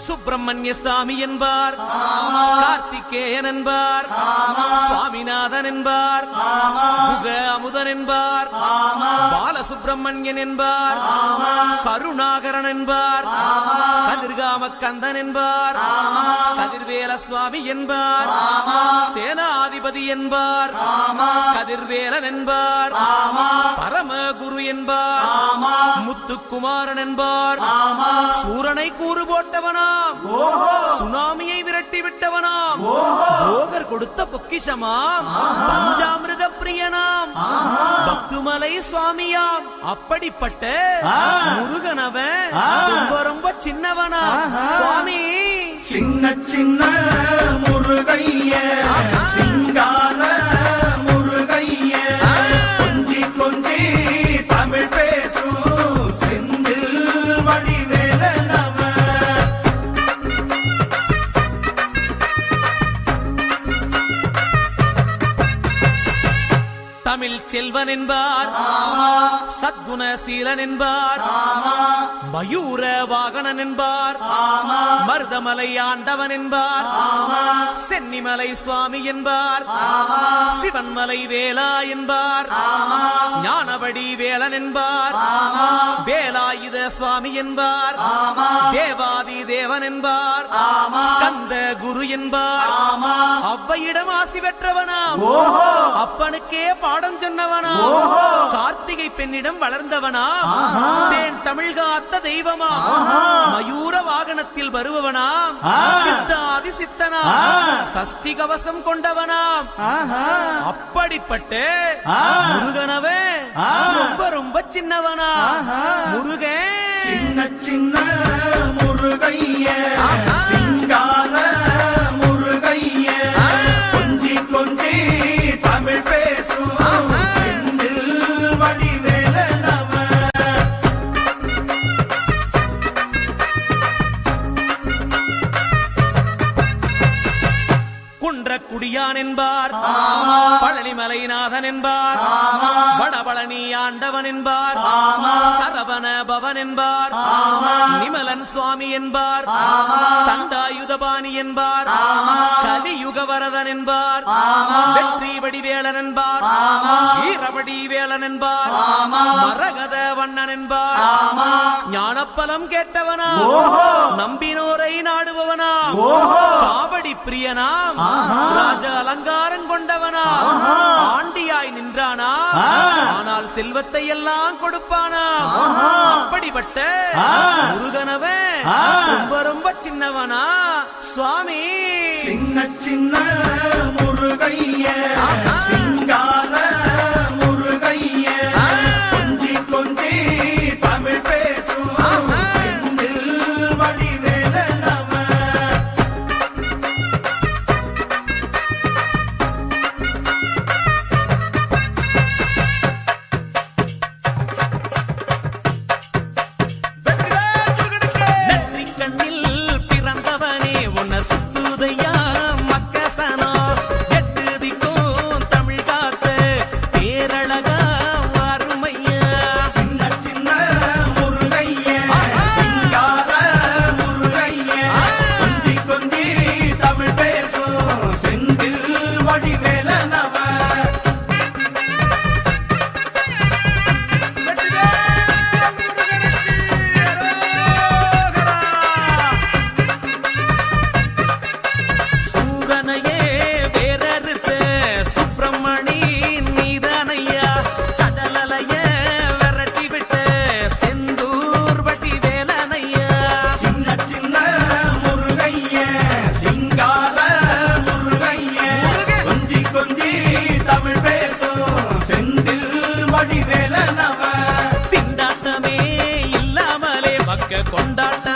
சுப்பிரமணிய சாமி என்பார், கார்த்திகேயன் என்பார், சுவாமிநாதன் என்பார், குக அமுதன் என்பார், பாலசுப்பிரமணியன் என்பார், கருணாகரன் என்பார், கதிர்காம கந்தன் என்பார், கதிர்வேல சுவாமி என்பார், சேனாதிபதி என்பார், கதிர்வேலன் என்பார், பரமகுரு என்பார், முத்துக்குமாரன் என்பார், சூரனை கூறு போட்டவனாம், சுனாமியை விரட்டி விட்டவனாம், போகர் கொடுத்த பொக்கிஷமாம், பஞ்சாமிரத பிரியனாம், பக்துமலை சுவாமியாம். அப்படிப்பட்ட முருகனவன் ரொம்ப ரொம்ப சின்னவனா சுவாமி. சின்ன சின்ன முருகைய சிங்கார முருகைய, கொஞ்சி கொஞ்சி தமிழ் பேசும் செந்தில் வடிவேலனவ. தமிழ் செல்வன் என்பார், சத்குணசீலன் என்பார், மயூர வாகனன் என்பார், மருதமலை ஆண்டவன் என்பார், சென்னிமலை சுவாமி என்பார், சிவன்மலை வேலா என்பார், ஞானவடி வேலன் என்பார், வேலாயுத சுவாமி என்பார், தேவாதி தேவன் என்பார், ஸ்கந்த குரு என்பார், அவ்வையிடம் ஆசி பெற்றவனாம், அப்பனுக்கே பாடம் சொன்னவனா, கார்த்திகை பெண்ணிடம் வளர்ந்தவனா, தேன் தமிழ் காத்த தெய்வமா, மயூர வாகனத்தில் வருபவனாம், சித்தாதி சித்தனா, சஷ்டி கவசம் கொண்டவனாம். அப்படிப்பட்ட முருகனவே ரொம்ப ரொம்ப சின்னவனா முருகன். சின்ன சின்ன முருகைய சிங்கார முருகைய, கொஞ்சி கொஞ்சி தமிழ் பேசும் செந்தில் வடிவேலனவ. குன்றக்குடியான் என்பார், பழனிமலைநாதன் என்பார், வடபழனி ஆண்டவன் என்பார், சரவண பவன் என்பார், நிமலன் சுவாமி என்பார், தண்டாயுதபாணி என்பார், கலியுக வரதன் என்பார், வெற்றி வடிவேலன் என்பார், வீரவடி வேலன் என்பார், மரகத வண்ணன் என்பார், ஞானப்பலம் கேட்டவனா, நம்பினோரை நாடுபவனா, காவடி பிரியனாம், ராஜ அலங்காரம் கொண்டவனா, ஆண்டியாய் நின்றானா, ஆனால் செல்வத்தை எல்லாம் கொடுப்பானா. அப்படிப்பட்ட முருகனவன் ரொம்ப ரொம்ப சின்னவனா சுவாமி. சின்ன சின்ன முருகைய சிங்கார முருகைய, கொஞ்சி கொஞ்சி தமிழ் பேசும் செந்தில் வடிவேலனவ. சுத்துதையா மக்கசனா, எட்டு திக்கும் தமிழ் காத்த பேரழகா அருமையா. சின்ன சின்ன முருகைய சிங்கார முருகைய, கொஞ்சி கொஞ்சி தமிழ் பேசும் செந்தில் வடிவேலனவ. திண்டாட்டமே இல்லாமலே மக்க கொண்டாட்ட